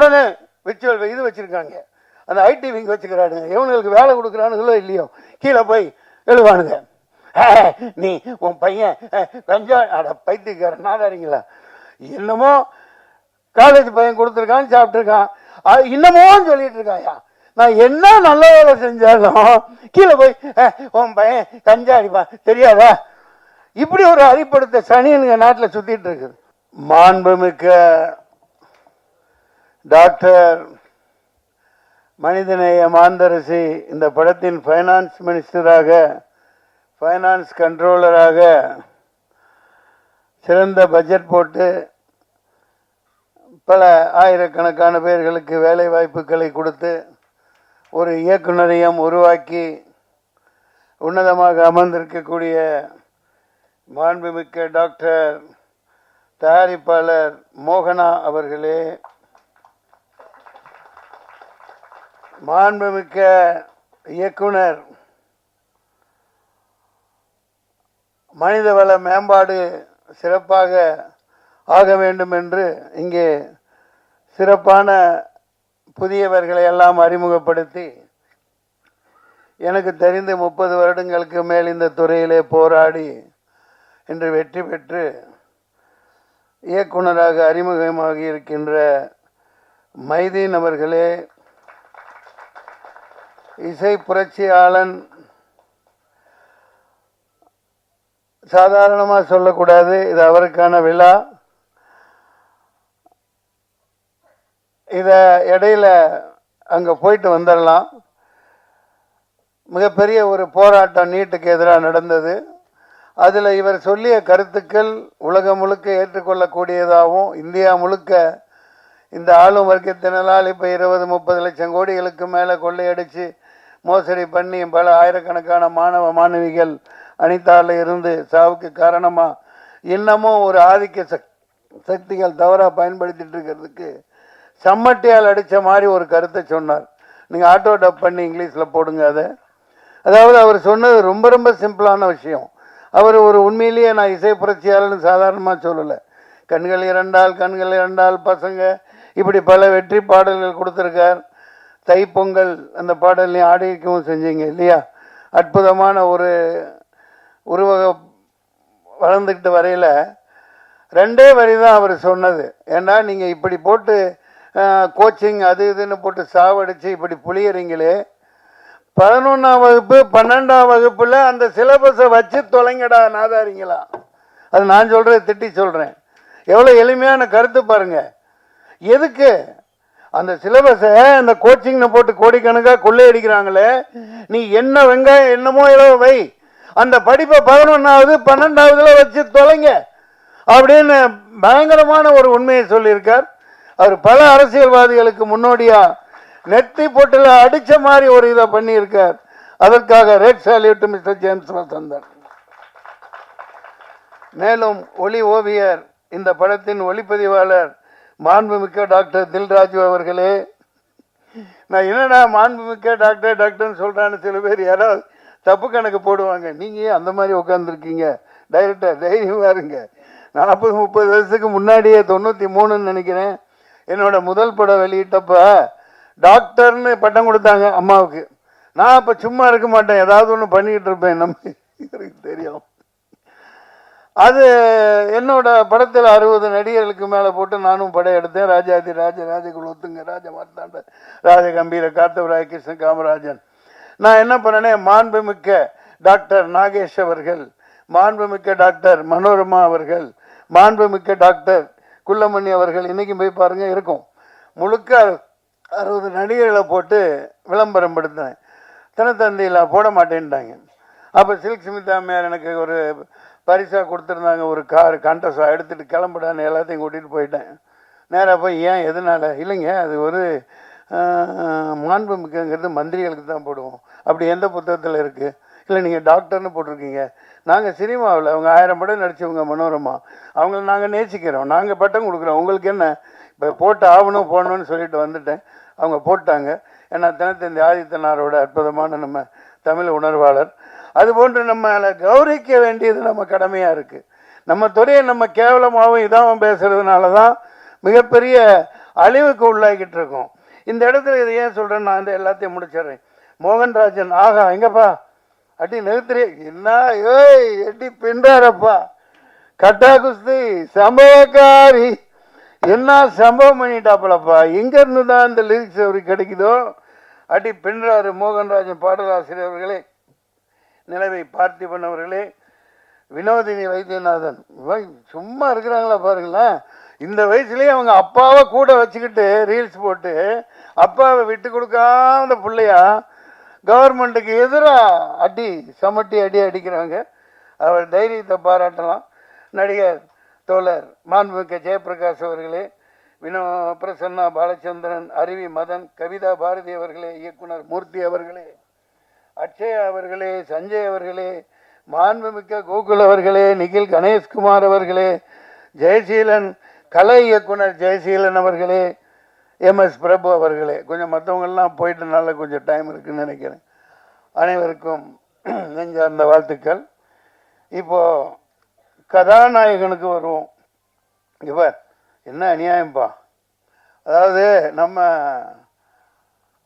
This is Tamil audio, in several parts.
உடனே விர்ச்சுவல் இது வச்சிருக்காங்க, அந்த ஐடி விங் வச்சுக்கிறானுங்க. இவனுங்களுக்கு வேலை கொடுக்குறானுங்களோ இல்லையோ கீழே போய் எழுவானுங்க. நீ உன் பையன் கஞ்சா பைத்தியக்கார நாதாரிங்களா, என்னமோ காலேஜ் பையன் கொடுத்துருக்கான், சாப்பிட்டுருக்கான், இன்னமும் சொல்லிட்டு இருக்காயா. நான் என்ன நல்ல வேலை செஞ்சாலும் கீழே போய் உன் பையன் கஞ்சா அடிப்பான் தெரியாதா. இப்படி ஒரு அடிப்படுத்த சனியனுங்க நாட்டில் சுத்திட்டு இருக்குது. மாண்புமிக்க டாக்டர் மனிதநேய மாந்தரசி இந்த படத்தின் ஃபைனான்ஸ் மினிஸ்டராக, ஃபைனான்ஸ் கண்ட்ரோலராக சிறந்த பட்ஜெட் போட்டு பல ஆயிரக்கணக்கான பேர்களுக்கு வேலை வாய்ப்புகளை கொடுத்து ஒரு இயக்குநரையும் உருவாக்கி உன்னதமாக அமர்ந்திருக்கக்கூடிய மாண்புமிக்க டாக்டர் தயாரிப்பாளர் மோகனா அவர்களே, மாண்புமிக்க இயக்குனர், மனிதவள மேம்பாடு சிறப்பாக ஆக வேண்டும் என்று இங்கே சிறப்பான புதியவர்களை எல்லாம் அறிமுகப்படுத்தி எனக்கு தெரிந்து 30 வருடங்களுக்கு மேல் இந்த துறையிலே போராடி இன்று வெற்றி பெற்று இயக்குனராக அறிமுகமாகி இருக்கின்ற மைதீன் அவர்களே, இசை புரட்சியாளன் சாதாரணமாக சொல்லக்கூடாது, இது அவருக்கான விழா. இதை இடையில அங்கே போயிட்டு வந்துடலாம். மிகப்பெரிய ஒரு போராட்டம் நீட்டுக்கு எதிராக நடந்தது. அதில் இவர் சொல்லிய கருத்துக்கள் உலகம் முழுக்க ஏற்றுக்கொள்ளக்கூடியதாகவும், இந்தியா முழுக்க இந்த ஆளும் வர்க்கத்தினரால் இப்போ 20-30 லட்சம் கோடிகளுக்கு மேலே கொள்ளையடித்து மோசடி பண்ணி பல ஆயிரக்கணக்கான மாணவ மாணவிகள் அனிதாவில் இருந்து சாவுக்கு காரணமாக இன்னமும் ஒரு ஆதிக்க சக்திகள் தவறாக பயன்படுத்திட்டு இருக்கிறதுக்கு சம்மட்டியால் அடித்த மாதிரி ஒரு கருத்தை சொன்னார். நீங்கள் ஆட்டோ டப் பண்ணி இங்கிலீஷில் போடுங்க அதை. அதாவது அவர் சொன்னது ரொம்ப ரொம்ப சிம்பிளான விஷயம். அவர் ஒரு உண்மையிலேயே நான் இசை புரட்சியாளர்னு சாதாரணமாக சொல்லலை. கண்கள் இரண்டால் பசங்க, இப்படி பல வெற்றி பாடல்கள் கொடுத்துருக்கார். தைப்பொங்கல் அந்த பாடல்லையும் ஆடிக்கவும் செஞ்சீங்க இல்லையா. அற்புதமான ஒரு உருவக வளர்ந்துக்கிட்டு வரையில் 2 வரி தான் அவர் சொன்னது. ஏன்னா நீங்கள் இப்படி போட்டு கோச்சிங் அது இதுன்னு போட்டு சாவடிச்சு இப்படி புளியறீங்களே, 11ஆம் வகுப்பு 12ஆம் வகுப்பில் அந்த சிலபஸை வச்சு தொலைங்கடா நாதாரிங்களா. அது நான் சொல்கிறேன், திட்டி சொல்கிறேன். எவ்வளோ எளிமையான கருத்து பாருங்க. எதுக்கு அந்த சிலபஸை அந்த கோச்சிங்னு போட்டு கோடிக்கணக்காக கொள்ளையடிக்கிறாங்களே, நீ என்ன வெங்காயம் என்னமோ எவ்வளோ வை, அந்த படிப்பை 11ஆவது 12ஆவதுல வச்சு தொலைங்க அப்படின்னு பயங்கரமான ஒரு உண்மையை சொல்லியிருக்கார். அவர் பல அரசியல்வாதிகளுக்கு முன்னோடியா நெத்தி போட்டில் அடிச்ச மாதிரி ஒரு இதை பண்ணியிருக்கார். அதற்காக red salute mister James Vasanthan. மேலும் ஒளி ஓவியர், இந்த படத்தின் ஒளிப்பதிவாளர் மாண்புமிக்க டாக்டர் தில்ராஜு அவர்களே. நான் என்னடா மாண்புமிக்க டாக்டர்னு சொல்றான்னு சில பேர் யாராவது தப்பு கணக்கு போடுவாங்க. நீங்க அந்த மாதிரி உட்காந்துருக்கீங்க, டைரக்டர் தைரியமா இருங்க. 40-30 வருஷத்துக்கு முன்னாடியே 93ன்னு நினைக்கிறேன், என்னோட முதல் படம் வெளியிட்டப்ப டாக்டர்னு பட்டம் கொடுத்தாங்க அம்மாவுக்கு. நான் அப்போ சும்மா இருக்க மாட்டேன், ஏதாவது ஒன்று பண்ணிக்கிட்டு இருப்பேன். எனக்கு தெரியும். அது என்னோட படத்தில் 60 நடிகர்களுக்கு மேலே போட்டு நானும் படம் எடுத்தேன். ராஜாதி ராஜகுலத்துங்க, ராஜ மார்த்தாண்ட, ராஜகம்பீர, காத்தவராய, கிருஷ்ண காமராஜன். நான் என்ன பண்ணேனே, மாண்புமிக்க டாக்டர் நாகேஷ் அவர்கள், மாண்புமிக்க டாக்டர் மனோரமா அவர்கள், மாண்புமிக்க டாக்டர் குள்ளமணி அவர்கள், இன்னைக்கும் போய் பாருங்க இருக்கும், முழுக்க 60 நடிகர்களை போட்டு விளம்பரம் படுத்தினேன். தினத்தந்தியில் போட மாட்டேன்ட்டாங்க. அப்போ சில்க் ஸ்மிதா மேயர் எனக்கு ஒரு பரிசாக கொடுத்துருந்தாங்க, ஒரு கார் கண்டசா எடுத்துகிட்டு கிளம்பிடான்னு எல்லாத்தையும் கூட்டிகிட்டு போயிட்டேன். நேராக போய் ஏன் எதனால், இல்லைங்க அது ஒரு மாண்புமிக்கங்கிறது மந்திரிகளுக்கு தான் போடுவோம், அப்படி எந்த புத்தகத்தில் இருக்குது? இல்லை நீங்கள் டாக்டர்னு போட்டிருக்கீங்க. நாங்கள் சினிமாவில் அவங்க 1000 படம் நடித்தவங்க மனோரமா, அவங்கள நாங்கள் நேசிக்கிறோம், நாங்கள் பட்டம் கொடுக்குறோம், உங்களுக்கு என்ன, இப்போ போட்டு ஆகணும் போகணும்னு சொல்லிட்டு வந்துட்டேன். அவங்க போட்டாங்க. ஏன்னா தினத்தந்தி ஆதித்தனாரோட அற்புதமான நம்ம தமிழ் உணர்வாளர். அதுபோன்று நம்மளை கௌரவிக்க வேண்டியது நம்ம கடமையாக இருக்குது. நம்ம துறையை நம்ம கேவலமாகவும் இதாகவும் பேசுகிறதுனால தான் மிகப்பெரிய அழிவுக்கு உள்ளாக்கிட்டு இருக்கோம். இந்த இடத்துல இதை ஏன் சொல்றேன், நான் இந்த எல்லாத்தையும் முடிச்சிடுறேன். மோகன்ராஜன் ஆகா எங்கப்பா அடி நிறுத்துறே என்ன ஏய் எட்டி பின்றாரப்பா, கட்டா குஸ்தி சம்பவக்காரி என்ன சம்பவம் பண்ணிட்டாப்பலப்பா. எங்க இருந்து தான் இந்த லிரிக்ஸ் அவருக்கு கிடைக்குதோ அடி பின்றாரு. மோகன்ராஜன் பாடலாசிரியர் அவர்களே, நிலவை பார்த்திபன் அவர்களே, வினோதினி வைத்தியநாதன் சும்மா இருக்கிறாங்களா பாருங்களேன். இந்த வயசுலயே அவங்க அப்பாவை கூட வச்சுக்கிட்டு ரீல்ஸ் போட்டு அப்பாவை விட்டு கொடுக்காத பிள்ளையா கவர்மெண்ட்டுக்கு எதிராக அடி சமட்டி அடி அடிக்கிறாங்க. அவர் தைரியத்தை பாராட்டலாம். நடிகர் தோழர் மாண்புமிக்க ஜெயபிரகாஷ் அவர்களே, பிரசன்னா பாலச்சந்திரன், அருவி மதன், கவிதா பாரதி அவர்களே, இயக்குனர் மூர்த்தி அவர்களே, அக்ஷயா அவர்களே, சஞ்சய் அவர்களே, மாண்புமிக்க கோகுல் அவர்களே, நிகில் கணேஷ்குமார் அவர்களே, ஜெயசீலன், கலை இயக்குனர் ஜெயசீலன் அவர்களே, MS பிரபு அவர்களே, கொஞ்சம் மற்றவங்கெல்லாம் போயிட்டனால கொஞ்சம் டைம் இருக்குன்னு நினைக்கிறேன். அனைவருக்கும் நெஞ்சார்ந்த வாழ்த்துக்கள். இப்போ கதாநாயகனுக்கு வருவோம். இவர் என்ன அநியாயம்பா, அதாவது நம்ம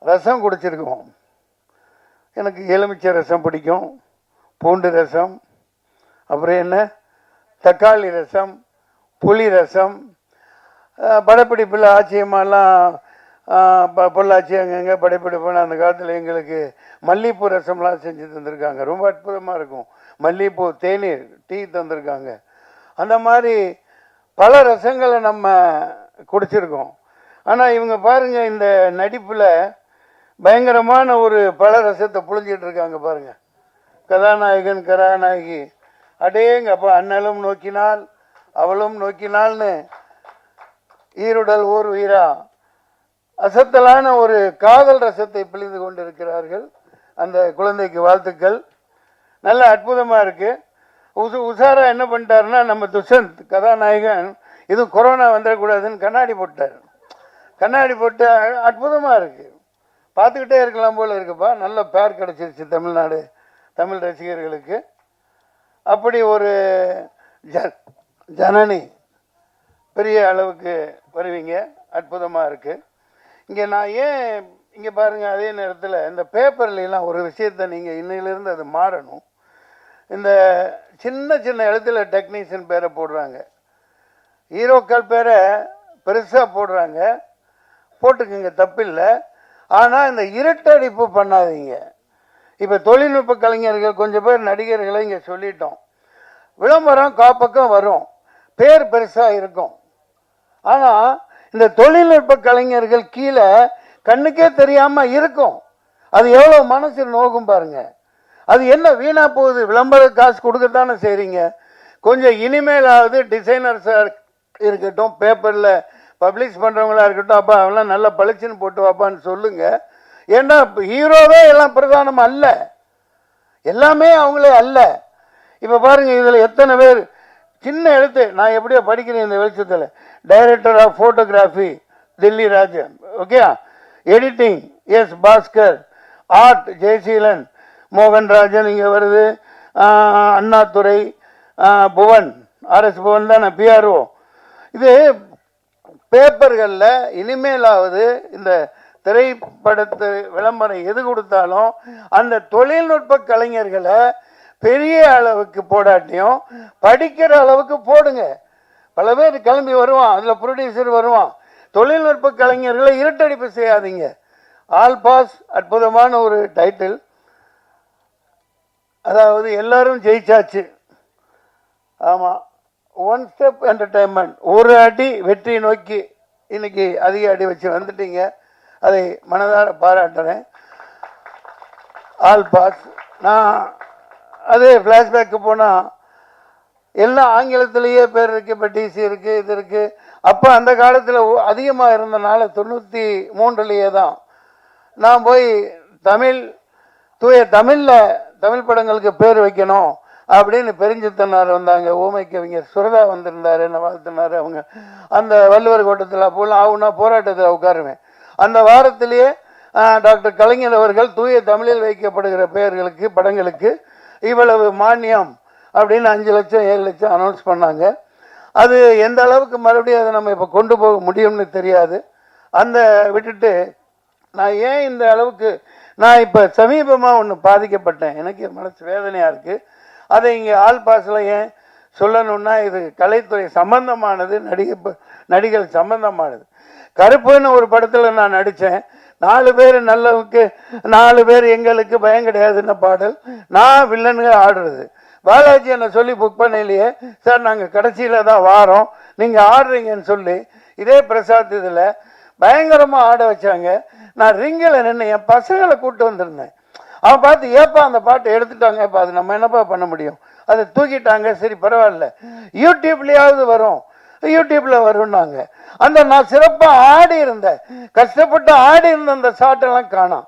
ரசம் குடிச்சிருக்கோம். எனக்கு எலுமிச்சை ரசம் பிடிக்கும், பூண்டு ரசம், அப்புறம் என்ன தக்காளி ரசம், புளி ரசம், படப்பிடிப்பில் ஆச்சரியமாலாம் பொள்ளாச்சி அங்கங்கே படப்பிடிப்புன்னு அந்த காலத்தில் எங்களுக்கு மல்லிகைப்பூ ரசம்லாம் செஞ்சு தந்திருக்காங்க. ரொம்ப அற்புதமாக இருக்கும். மல்லிகைப்பூ தேநீர் டீ தந்திருக்காங்க. அந்த மாதிரி பல ரசங்களை நம்ம குடிச்சிருக்கோம். ஆனால் இவங்க பாருங்கள், இந்த நடிப்பில் பயங்கரமான ஒரு பல ரசத்தை புழிஞ்சிட்டு இருக்காங்க பாருங்கள். கதாநாயகன் கதாநாயகி அடேங்கப்பா, அண்ணலும் நோக்கினால் அவளும் நோக்கினால்னு ஈருடல் ஓர் உயிரா அசத்தலான ஒரு காதல் ரசத்தை பிழிந்து கொண்டிருக்கிறார்கள். அந்த குழந்தைக்கு வாழ்த்துக்கள். நல்ல அற்புதமாக இருக்குது. உஷாரா என்ன பண்ணிட்டாருன்னா, நம்ம துஷந்த் கதாநாயகன் இது கொரோனா வந்துடக்கூடாதுன்னு கண்ணாடி போட்டார். கண்ணாடி போட்டு அற்புதமாக இருக்குது, பார்த்துக்கிட்டே இருக்கலாம் போல் இருக்குப்பா. நல்ல பேர் கிடச்சிருச்சு தமிழ்நாடு தமிழ் ரசிகர்களுக்கு. அப்படி ஒரு ஜனனி பெரிய அளவுக்கு வருவீங்க, அற்புதமாக இருக்குது. இங்கே நான் ஏன் இங்கே பாருங்கள், அதே நேரத்தில் இந்த பேப்பர்லாம் ஒரு விஷயத்தை நீங்கள் இன்னையிலேருந்து அது மாறணும். இந்த சின்ன சின்ன இடத்துல டெக்னீஷியன் பேரை போடுறாங்க, ஹீரோக்கள் பேரை பெருசாக போடுறாங்க. போட்டுக்குங்க, தப்பில்லை. ஆனால் இந்த இருட்டடிப்பு பண்ணாதீங்க. இப்போ தொழில்நுட்ப கலைஞர்கள் கொஞ்சம் பேர் நடிகர்களை இங்கே சொல்லிட்டோம். விளம்பரம் காப்பக்கம் வரும், பேர் பெருசாக இருக்கும். ஆனால் இந்த தொழில்நுட்ப கலைஞர்கள் கீழே கண்ணுக்கே தெரியாமல் இருக்கும். அது எவ்வளோ மனசு நோகும் பாருங்க. அது என்ன வீணா போகுது? விளம்பர காசு கொடுக்கத்தானே செய்கிறீங்க. கொஞ்சம் இனிமேலாவது டிசைனர்ஸாக இருக்கட்டும், பேப்பரில் பப்ளிஷ் பண்ணுறவங்களா இருக்கட்டும், அப்பா அவெல்லாம் நல்லா பளிச்சுன்னு போட்டு வாப்பான்னு சொல்லுங்க. ஏன்னா ஹீரோவே எல்லாம் பிரதானம் அல்ல, எல்லாமே அவங்களே அல்ல. இப்போ பாருங்கள், இதில் எத்தனை பேர் சின்ன எழுத்து, நான் எப்படியோ படிக்கிறேன் இந்த வெளிச்சத்தில். Director of photography Dilli Rajan, okay. Editing S Bhaskar, art Jayaseelan, Mohanrajan இங்கே வருது, அண்ணாதுரை, புவன், RS புவன் தான் PRO. இது பேப்பர்களில் இனிமேலாவது இந்த திரைப்படத்து விளம்பரம் எது கொடுத்தாலும் அந்த தொழில்நுட்ப கலைஞர்களை பெரிய அளவுக்கு போடாட்டியும் படிக்கிற அளவுக்கு போடுங்க. பல பேர் கிளம்பி வருவான், அதில் ப்ரொடியூசர் வருவான். தொழில்நுட்ப கலைஞர்களை இருட்டடிப்பு செய்யாதீங்க. ஆல் பாஸ் அற்புதமான ஒரு டைட்டில். அதாவது எல்லாரும் ஜெயிச்சாச்சு. ஆமாம், ஒன் ஸ்டெப் என்டர்டைன்மெண்ட், ஒரு அடி வெற்றி நோக்கி இன்னைக்கு அதிக அடி வச்சு வந்துட்டீங்க. அதை மனதார பாராட்டுறேன். All pass. நான் அதே ஃப்ளாஷ்பேக்கு போனால் எல்லாம் ஆங்கிலத்திலேயே பேர் இருக்குது. இப்போ DC இருக்குது, இது இருக்குது. அப்போ அந்த காலத்தில் அதிகமாக இருந்தனால 93 தான் நான் போய் தூய தமிழில் தமிழ் படங்களுக்கு பேர் வைக்கணும் அப்படின்னு பெருஞ்சித்தனார் வந்தாங்க. ஊமை கவிஞர் சுரதா வந்திருந்தார், என்ன வாழ்த்தினார். அவங்க அந்த வள்ளுவர் கோட்டத்தில் அப்போலாம் ஆகுனா போராட்டத்தில் உட்காருவேன். அந்த வாரத்திலேயே டாக்டர் கலைஞர் அவர்கள் தூய தமிழில் வைக்கப்படுகிற பெயர்களுக்கு படங்களுக்கு இவ்வளவு மானியம் அப்படின்னு 5 லட்சம் 7 லட்சம் அனௌன்ஸ் பண்ணாங்க. அது எந்த அளவுக்கு மறுபடியும் அதை நம்ம இப்போ கொண்டு போக முடியும்னு தெரியாது. அந்த விட்டுட்டு நான் ஏன் இந்த அளவுக்கு நான் இப்போ சமீபமாக ஒன்று பாதிக்கப்பட்டேன், எனக்கு மனசு வேதனையாக இருக்குது. அதை இங்கே ஆல் பாஸில் ஏன் சொல்லணும்னா, இது கலைத்துறை சம்பந்தமானது, நடிகள் சம்பந்தமானது. கருப்புன்னு ஒரு படத்தில் நான் நடித்தேன். 4 பேர் நல்லவுக்கு 4 பேர் எங்களுக்கு பயம் கிடையாதுன்னு பாடல். நான் வில்லனுங்க ஆடுறது. பாலாஜி என்னை சொல்லி புக் பண்ணலையே சார், நாங்கள் கடைசியில் தான் வாரோம், நீங்கள் ஆடுறீங்கன்னு சொல்லி இதே பிரசாத் இதில் பயங்கரமாக ஆட வச்சாங்க. நான் ரிங்கில் நின்று என் பசங்களை கூப்பிட்டு வந்திருந்தேன். அவன் பார்த்து ஏப்பா அந்த பாட்டை எடுத்துட்டாங்க, இப்போ அது நம்ம என்னப்பா பண்ண முடியும், அதை தூக்கிட்டாங்க, சரி பரவாயில்ல யூடியூப்லேயாவது வரும், யூடியூப்பில் வரும்னாங்க. அந்த நான் சிறப்பாக ஆடி இருந்தேன், கஷ்டப்பட்டு ஆடி இருந்த அந்த ஷாட்டெல்லாம் காணோம்.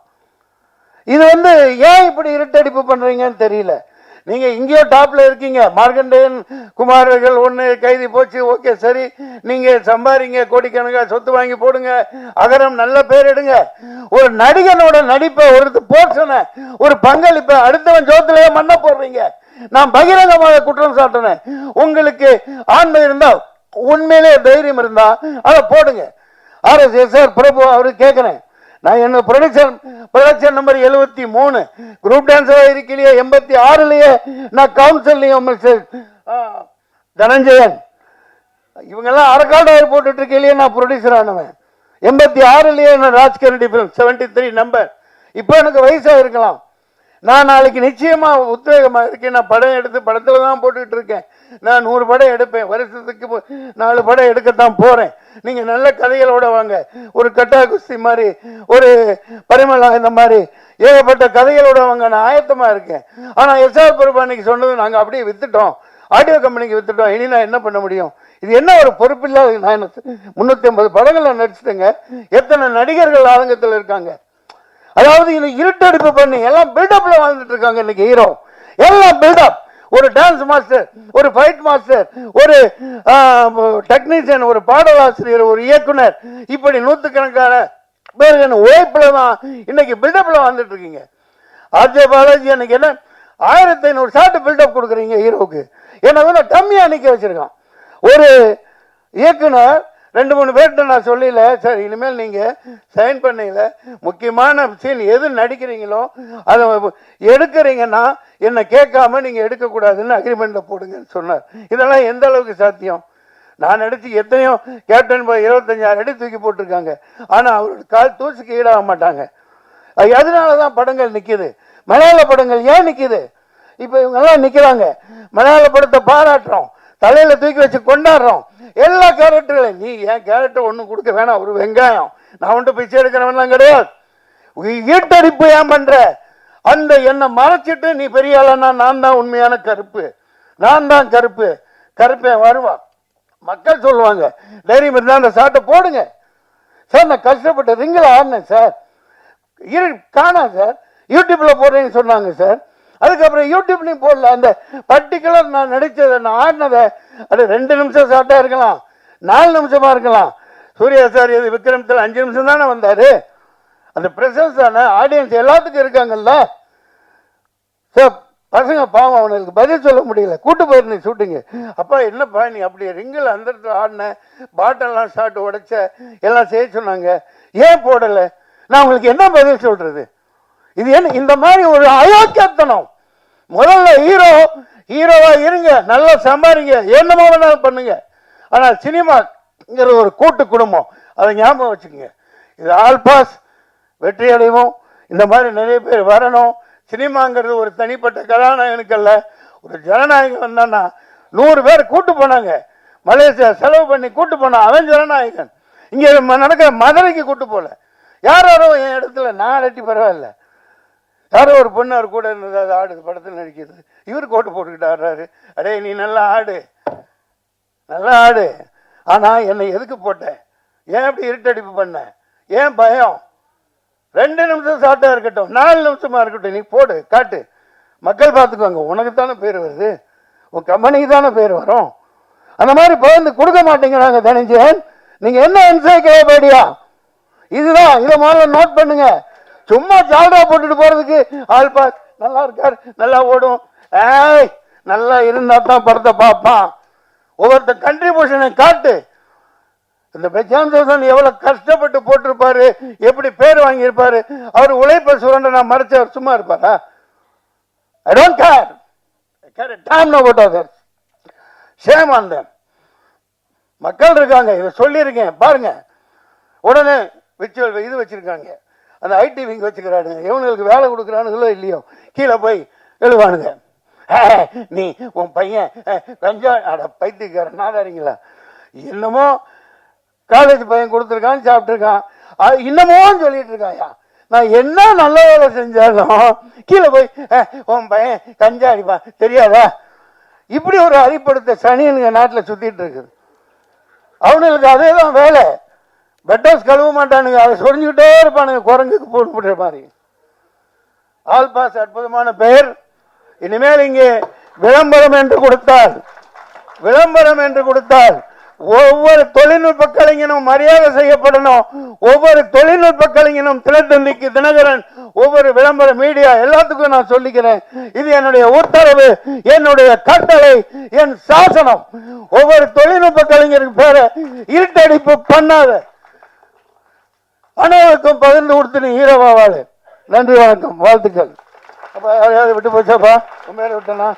இது ஏன் இப்படி இருட்டடிப்பு பண்ணுறீங்கன்னு தெரியல. நீங்க இங்கேயோ டாப்ல இருக்கீங்க, மார்க்கண்டேயன் குமாரர்கள் ஒன்று கைதி போச்சு, ஓகே சரி, நீங்க சம்பாதிங்க, கோடிக்கணக்கா சொத்து வாங்கி போடுங்க, அகரம் நல்ல பேர் எடுங்க. ஒரு நடிகனோட நடிப்பை ஒரு போர்ஷனை ஒரு பங்களிப்பை அடுத்தவன் ஜோத்திலேயே மண்ண போடுறீங்க. நான் பகிரங்கமாக குற்றம் சாட்டினேன். உங்களுக்கு ஆண்மை இருந்தா, உண்மையிலே தைரியம் இருந்தா அதை போடுங்க. RSS பிரபு அவரு கேட்கிறேன், நான் என்ன ப்ரொடக்ஷன் நம்பர் 73 குரூப் டான்ஸர் இருக்கலையே, 86லயே நான் கவுன்சிலையும் தனஞ்சயன் இவங்கெல்லாம் அரக்காடாயிரம் போட்டுட்டு இருக்கலையே நான் ப்ரொடியூசர் ஆனவன். 86லயே நான் ராஜ்கரண்டி ஃபிலிம் 73 நம்பர். இப்போ எனக்கு வயசாக இருக்கலாம், நான் நாளைக்கு நிச்சயமா உத்வேகமாக இருக்கேன். நான் படம் எடுத்து படத்துல தான் போட்டுக்கிட்டு இருக்கேன். நான் 100 படம் எடுப்பேன், வருஷத்துக்கு 4 படம் எடுக்கத்தான் போறேன். நீங்க நல்ல கதைகளோட வாங்க, ஒரு கட்டா குஸ்தி மாதிரி, ஒரு பரிமளா, இந்த மாதிரி ஏகப்பட்ட கதைகளோட வாங்க, நான் ஆயத்தமா இருக்கேன். ஆனா SR பிரபு அன்னைக்கு சொன்னது நாங்க அப்படியே வித்துட்டோம், ஆடியோ கம்பெனிக்கு வித்துட்டோம், இனி நான் என்ன பண்ண முடியும்? இது என்ன ஒரு பொறுப்பில்லாத. நான் 350 படங்கள் நடிச்சுட்டேங்க. எத்தனை நடிகர்கள் ஆரங்கத்தில் இருக்காங்க. அதாவது இது இருட்டடிப்பு பண்ணி எல்லாம் பில்டப்ல வாழ்ந்துட்டு இருக்காங்க இன்னைக்கு ஹீரோ. எல்லாம் பில்டப். ஒரு டான்ஸ் மாஸ்டர், ஒரு ஃபைட் மாஸ்டர், ஒரு டெக்னீஷியன், ஒரு பாடலாசிரியர், ஒரு இயக்குனர், இப்படி நூற்றுக்கணக்கான பேர் உழைப்புல தான் இன்னைக்கு பில்டப்ல வாழ்ந்துட்டு இருக்கீங்க. RJ பாலாஜி அன்னைக்கு என்ன 1500 ஷாட் பில்டப் கொடுக்குறீங்க ஹீரோவுக்கு. என்ன கம்மியா நிக்க வச்சிருக்கான். ஒரு இயக்குனர் 2-3 பேர்கிட்ட நான் சொல்லல, சார் இனிமேல் நீங்கள் சைன் பண்ணல, முக்கியமான சீன் எது நடிக்கிறீங்களோ அதை எடுக்கிறீங்கன்னா என்னை கேட்காம நீங்கள் எடுக்கக்கூடாதுன்னு அக்ரிமெண்ட்டில் போடுங்கன்னு சொன்னார். இதெல்லாம் எந்த அளவுக்கு சாத்தியம்? நான் நடித்து எத்தனையோ கேப்டன் 25,000 அடி தூக்கி போட்டிருக்காங்க. ஆனால் அவரோட கால் தூசுக்கு ஈடாக மாட்டாங்க. அதனால தான் படங்கள் நிற்கிது. மலையாள படங்கள் ஏன் நிற்கிது? இப்போ இவங்கெல்லாம் நிற்கிறாங்க, மலையாள படத்தை பாராட்டுறோம், தலையில தூக்கி வச்சு கொண்டாடுறோம். எல்லா கேரக்டர்களையும் நீ என் கேரக்டர் ஒன்றும் கொடுக்க வேணாம், ஒரு வெங்காயம், நான் வந்துட்டு பிச்சை எடுக்கிறவன்லாம் கிடையாது. ஈட்டடிப்பு ஏன் பண்ற? அந்த என்னை மறைச்சிட்டு நீ பெரிய ஆளனா, நான் தான் உண்மையான கருப்பு, நான் தான் கருப்பு, கருப்பேன் வருவான். மக்கள் சொல்லுவாங்க, தைரியம் இருந்தால் அந்த சாட்டை போடுங்க சார். நான் கஷ்டப்பட்ட ரிங்கில் ஆடினேன் சார், காணா சார், யூடியூப்ல போடுறேன்னு சொன்னாங்க சார். அதுக்கப்புறம் யூடியூப்லையும் போடல. அந்த பர்டிகுலர் நான் நடிச்சதை, நான் ஆடினதை, அது 2 நிமிஷம் ஷார்ட்டா இருக்கலாம், 4 நிமிஷமா இருக்கலாம். சூர்யா சார் இது விக்ரமத்தில் 5 நிமிஷம் தானே வந்தாரு. அந்த பிரசன்ஸ் தானே, ஆடியன்ஸ் எல்லாத்துக்கும் இருக்காங்கல்ல சார். பசங்க பாவம், அவனுக்கு பதில் சொல்ல முடியல. கூட்டு போயிருந்த ஷூட்டிங்கு. அப்பா என்னப்பா நீ அப்படி ரிங்கில் அந்த இடத்துல ஆடின, பாட்டெல்லாம் ஷார்ட் உடைச்ச, எல்லாம் செய்ய சொன்னாங்க, ஏன் போடலை? நான் உங்களுக்கு என்ன பதில் சொல்றது? இது என்ன இந்த மாதிரி ஒரு அயோக்கியத்தனம்? முதல்ல ஹீரோவா இருங்க, நல்லா சம்பாதிங்க, என்னமோ வேணாலும் பண்ணுங்க. ஆனா சினிமாங்கிற ஒரு கூட்டு குடும்பம், அதை ஞாபகம் வச்சுக்கோங்க. இது ஆல் பாஸ் வெற்றி அடைவோம். இந்த மாதிரி நிறைய பேர் வரணும். சினிமாங்கிறது ஒரு தனிப்பட்ட கதாநாயகனுக்கு அல்ல, ஒரு ஜனநாயகன் வந்தான்னா 100 பேர் கூட்டு போனாங்க. மலேசியா செலவு பண்ணி கூட்டு போனான், அவன் ஜனநாயகன். இங்க நடக்கிற மதுரைக்கு கூட்டு போல. யாரோ என் இடத்துல நான் அலட்டி பரவாயில்ல, யாரோ ஒரு பொண்ணு அவர் கூட இருந்தது, அது ஆடுது, படத்தில் நடிக்கிறது, இவரு கோட்டு போட்டுக்கிட்டு ஆடுறாரு. அடே நீ நல்லா ஆடு, நல்லா ஆடு, ஆனா என்னை எதுக்கு போட்ட? ஏன் அப்படி இருட்டடிப்பு பண்ண? ஏன் பயம்? 2 நிமிஷம் ஷார்ட்டா இருக்கட்டும், 4 நிமிஷமா இருக்கட்டும், நீ போடு, காட்டு, மக்கள் பார்த்துக்குவாங்க. உனக்கு தானே பேர் வருது, உன் கம்பெனிக்கு தானே பேர் வரும். அந்த மாதிரி பகிர்ந்து கொடுக்க மாட்டேங்கிறாங்க தனஞ்சயன். நீங்க என்ன என்சைக்ளோபீடியா? இதுதான், இதை முதல்ல நோட் பண்ணுங்க. சும்மா ஜால்ரா போட்டுட்டு போறதுக்கு ஆள் பாஸ் நல்லா இருக்காரு, நல்லா ஓடும், ஏய் நல்லா இருந்தா தான் படத்தை பார்ப்பான். ஒவ்வொருத்த கண்ட்ரிபியூஷனை காட்டு. இந்த பிரசாந்த் ரோஷன் எவ்வளவு கஷ்டப்பட்டு போட்டிருப்பாரு, எப்படி பேர் வாங்கியிருப்பாரு. அவர் உழைப்ப சுரண்ட நான் மறைச்சு அவர் சும்மா இருப்பாரா? I don't care. I care a damn no about others. Shame on them. மக்கள் இருக்காங்க, இதை சொல்லியிருக்கேன் பாருங்க. உடனே விர்ச்சுவல் இது வச்சிருக்காங்க, அந்த ஐடி விங் வச்சுக்கிறானுங்க. இவனுங்களுக்கு வேலை கொடுக்குறானுங்களோ இல்லையோ, கீழே போய் எழுவானுங்க. நீ உன் பையன் கொஞ்சம் அட பைத்தியக்காரன் நாதாரிங்களா, என்னமோ காலேஜ் பையன் கொடுத்துருக்கான், சாப்பிட்டுருக்கான், இன்னமும் சொல்லிட்டு இருக்காயா. நான் என்ன நல்ல வேலை செஞ்சாலும் கீழே போய் உன் பையன் கஞ்சா அடிப்பான் தெரியாதா? இப்படி ஒரு அறிப்படுத்த சனியனுங்க நாட்டில் சுத்திட்டு இருக்குது. அவனுங்களுக்கு அதே தான் வேலை. பெட்டர்ஸ் கழுவ மாட்டானுங்க, அதை சொரிஞ்சுக்கிட்டே இருப்பானுங்க, குரங்குக்கு போட்டு மாதிரி. ஆல் பாஸ் அற்புதமான பெயர். இனிமேல் இங்கே விளம்பரம் என்று கொடுத்தால் ஒவ்வொரு தொழில்நுட்ப கலைஞனும் மரியாதை செய்யப்படணும். ஒவ்வொரு தொழில்நுட்ப கலைஞனும் தினத்தந்திக்கு தினகரன், ஒவ்வொரு விளம்பர மீடியா எல்லாத்துக்கும் நான் சொல்லிக்கிறேன். இது என்னுடைய உத்தரவு, என்னுடைய கட்டளை, என் சாசனம். ஒவ்வொரு தொழில்நுட்ப கலைஞருக்கு பேர இருட்டடிப்பு பண்ணாத, அனைவருக்கும் பகிர்ந்து கொடுத்து நீ ஹீரோவாவாளு. நன்றி, வணக்கம், வாழ்த்துக்கள். அப்ப யாரையாவது விட்டு போச்சாப்பா? உண்மையில விட்டனா?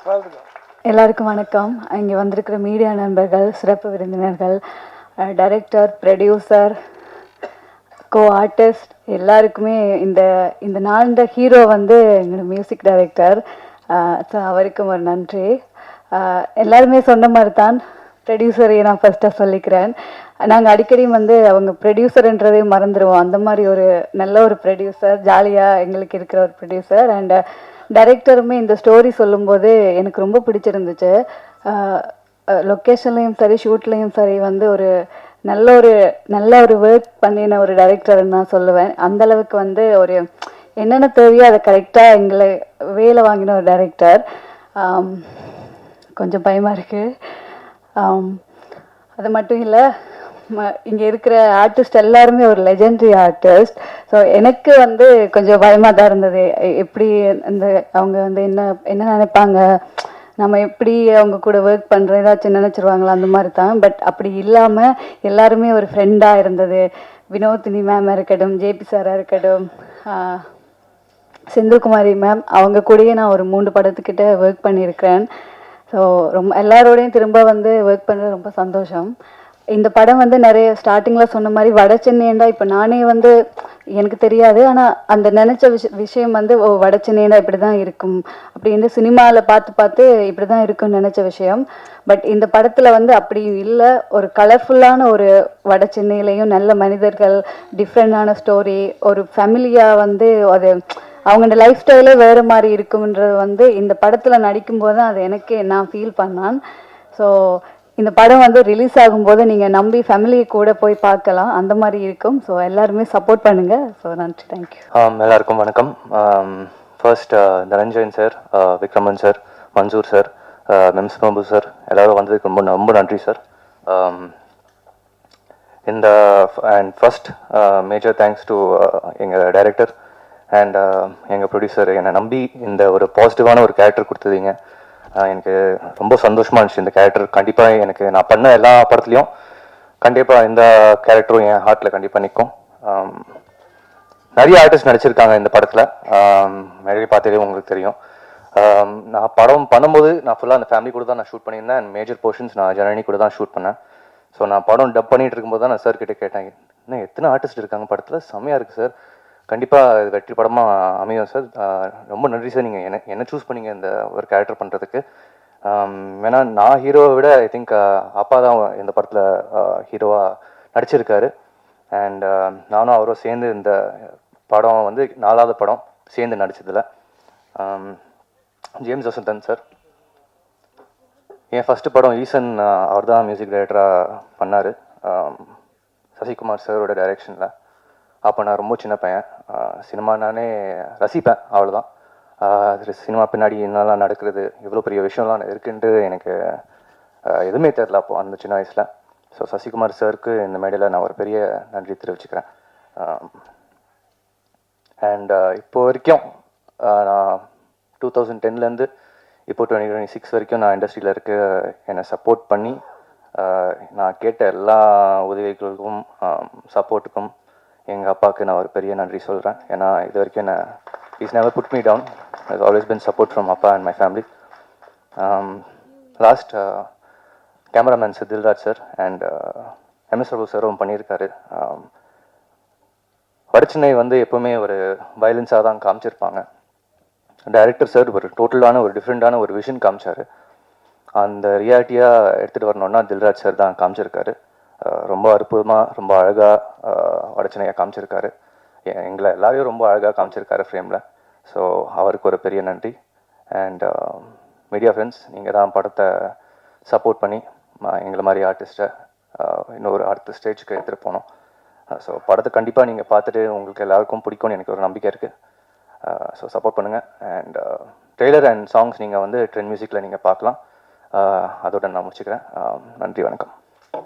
வாழ்த்துக்கள். எல்லாருக்கும் வணக்கம். இங்கே வந்திருக்கிற மீடியா நண்பர்கள், சிறப்பு விருந்தினர்கள், டைரக்டர், ப்ரொடியூசர், கோ ஆர்டிஸ்ட் எல்லாருக்குமே இந்த நாள் இந்த ஹீரோ வந்து எங்களோட மியூசிக் டைரக்டர். ஸோ அவருக்கும் ஒரு நன்றி. எல்லாருமே சொன்ன மாதிரி தான் ப்ரொடியூசரை நான் ஃபஸ்ட்டாக சொல்லிக்கிறேன். நாங்கள் அடிக்கடி வந்து அவங்க ப்ரொடியூசர்ன்றதே மறந்துடுவோம். அந்த மாதிரி ஒரு நல்ல ஒரு ப்ரொடியூசர், ஜாலியாக எங்களுக்கு இருக்கிற ஒரு ப்ரொடியூசர். அண்ட் டைரக்டருமே இந்த ஸ்டோரி சொல்லும்போது எனக்கு ரொம்ப பிடிச்சிருந்துச்சு. லொக்கேஷன்லேயும் சரி, ஷூட்லேயும் சரி வந்து ஒரு நல்ல ஒரு ஒர்க் பண்ணின ஒரு டைரக்டர்னு நான் சொல்லுவேன். அந்தளவுக்கு வந்து ஒரு என்னென்ன தேவையோ அதை கரெக்டாக எங்களை வேலை வாங்கின ஒரு டைரக்டர். கொஞ்சம் பயமாக இருக்குது. அது மட்டும் இல்லை, இங்கே இருக்கிற ஆர்டிஸ்ட் எல்லாருமே ஒரு லெஜெண்டரி ஆர்டிஸ்ட். ஸோ எனக்கு வந்து கொஞ்சம் பயமாக தான் இருந்தது. எப்படி அவங்க வந்து என்ன நினைப்பாங்க, நம்ம எப்படி அவங்க கூட ஒர்க் பண்ணுறோம், ஏதாச்சும் நினச்சிருவாங்களா, அந்த மாதிரி தான். பட் அப்படி இல்லாமல் எல்லாருமே ஒரு ஃப்ரெண்டாக இருந்தது. வினோதினி மேம் இருக்கட்டும், ஜேபி சாராக இருக்கட்டும், செந்தில்குமாரி மேம், அவங்க கூடயே நான் ஒரு 3 படத்துக்கிட்ட ஒர்க் பண்ணியிருக்கிறேன். ஸோ ரொம்ப எல்லாரோடையும் திரும்ப வந்து ஒர்க் பண்ணுறது ரொம்ப சந்தோஷம். இந்த படம் வந்து நிறைய ஸ்டார்டிங்கில் சொன்ன மாதிரி வட சென்னைண்டா, இப்போ நானே வந்து எனக்கு தெரியாது, ஆனால் அந்த நினச்ச விஷயம் வந்து வட சென்னைண்டா இப்படி தான் இருக்கும் அப்படின்னு சினிமாவில் பார்த்து இப்படி தான் இருக்குன்னு நினச்ச விஷயம். பட் இந்த படத்தில் வந்து அப்படி இல்லை. ஒரு கலர்ஃபுல்லான ஒரு வட சென்னையிலையும் நல்ல மனிதர்கள், டிஃப்ரெண்டான ஸ்டோரி, ஒரு ஃபேமிலியாக வந்து அது அவங்க லைஃப் ஸ்டைலே வேறு மாதிரி இருக்கும்ன்றது வந்து இந்த படத்தில் நடிக்கும்போது தான் அது எனக்கே நான் ஃபீல் பண்ணான். ஸோ இந்த படம் வந்து ரிலீஸ் ஆகும்போது நீங்கள் நம்பி ஃபேமிலியை கூட போய் பார்க்கலாம், அந்த மாதிரி இருக்கும். ஸோ எல்லாருமே சப்போர்ட் பண்ணுங்கள். ஸோ நன்றி, தேங்க்யூ. எல்லாருக்கும் வணக்கம். First Dhananjayan sir, Vikraman sir, Mansoor sir, MEMS Babu sir, எல்லோரும் வந்ததுக்கு ரொம்ப நன்றி சார். இந்த and first major thanks to எங்கள் டைரக்டர் அண்ட் எங்கள் ப்ரொடியூசர். என்னை நம்பி இந்த ஒரு பாசிட்டிவான ஒரு கேரக்டர் கொடுத்ததீங்க. எனக்கு ரொம்ப சந்தோஷமாக இருந்துச்சு. இந்த கேரக்டர் கண்டிப்பாக எனக்கு நான் பண்ண எல்லா படத்துலையும் கண்டிப்பாக இந்த கேரக்டரும் என் ஹார்ட்டில் கண்டிப்பாக நிற்கும். நிறைய ஆர்டிஸ்ட் நடிச்சிருக்காங்க இந்த படத்தில், நிறைய பார்த்ததே உங்களுக்கு தெரியும். நான் படம் பண்ணும்போது நான் ஃபுல்லாக அந்த ஃபேமிலி கூட தான் நான் ஷூட் பண்ணியிருந்தேன். அண்ட் மேஜர் போர்ஷன்ஸ் நான் ஜனனி கூட தான் ஷூட் பண்ணேன். ஸோ நான் படம் டப் பண்ணிகிட்டு இருக்கும்போது தான் நான் சார் கிட்டே கேட்டேன், இன்னும் எத்தனை ஆர்டிஸ்ட் இருக்காங்க படத்தில், செம்மையாக இருக்குது சார், கண்டிப்பாக இது வெற்றி படமாக அமையும் சார். ரொம்ப நன்றி சார், நீங்கள் என்ன சூஸ் பண்ணிங்க இந்த ஒரு கேரக்டர் பண்ணுறதுக்கு. ஏன்னா நான் ஹீரோவை விட ஐ திங்க் அப்பா தான் இந்த படத்தில் ஹீரோவாக நடிச்சிருக்காரு. அண்ட் நானும் அவரும் சேர்ந்து இந்த படம் வந்து 4வது படம் சேர்ந்து நடித்ததில். ஜேம்ஸ் வசந்தன் சார், என் ஃபஸ்ட்டு படம் ஈசன் அவர் தான் மியூசிக் டைரக்டராக பண்ணார், சசிகுமார் சாரோட டைரெக்ஷனில். அப்போ நான் ரொம்ப சின்ன பையன், சினிமா நானே ரசிப்பேன், அவ்வளோதான். சினிமா பின்னாடி என்னெல்லாம் நடக்கிறது, இவ்வளோ பெரிய விஷயம்லாம் இருக்குன்ட்டு எனக்கு எதுவுமே தெரில அப்போது அந்த சின்ன வயசில். ஸோ சசிகுமார் சாருக்கு இந்த மேடையில் நான் ஒரு பெரிய நன்றி தெரிவிச்சுக்கிறேன். அண்ட் இப்போ வரைக்கும் நான் 2010லேருந்து இப்போ 2026 வரைக்கும் நான் இண்டஸ்ட்ரியில் என்னை சப்போர்ட் பண்ணி நான் கேட்ட எல்லா உதவிகளுக்கும் சப்போர்ட்டுக்கும் எங்கள் அப்பாவுக்கு நான் ஒரு பெரிய நன்றி சொல்கிறேன். ஏன்னா இது வரைக்கும் என்ன is never put me down. There's always been support from அப்பா and my family. Last cameraman Dilraj sir and MS Prabhu சாரும் பண்ணியிருக்காரு. வடச்சென்னை வந்து எப்போவுமே ஒரு வயலன்ஸாக தான் காமிச்சிருப்பாங்க. டைரக்டர் சார் ஒரு டோட்டலான ஒரு டிஃப்ரெண்ட்டான ஒரு விஷன் காமிச்சார். அந்த ரியாலிட்டியாக எடுத்துகிட்டு வரணுன்னா தில்ராஜ் சார் தான் காமிச்சிருக்காரு. ரொம்ப அற்புதமாக ரொம்ப அழகாக வடச்சென்னையாக காமிச்சிருக்காரு. எங்களை எல்லாரையும் ரொம்ப அழகாக காமிச்சிருக்காரு ஃப்ரேமில். ஸோ அவருக்கு ஒரு பெரிய நன்றி. அண்ட் மீடியா ஃப்ரெண்ட்ஸ், நீங்கள் தான் படத்தை சப்போர்ட் பண்ணி எங்களை மாதிரி ஆர்டிஸ்ட்டை இன்னொரு அடுத்த ஸ்டேஜுக்கு எடுத்துகிட்டு போனோம். ஸோ படத்தை கண்டிப்பாக நீங்கள் பார்த்துட்டு உங்களுக்கு எல்லாருக்கும் பிடிக்கும்னு எனக்கு ஒரு நம்பிக்கை இருக்குது. ஸோ சப்போர்ட் பண்ணுங்கள். அண்ட் ட்ரெய்லர் அண்ட் சாங்ஸ் நீங்கள் வந்து ட்ரெண்ட் மியூசிக்கில் நீங்கள் பார்க்கலாம். அதோட நான் முடிச்சுக்கிறேன். நன்றி, வணக்கம்.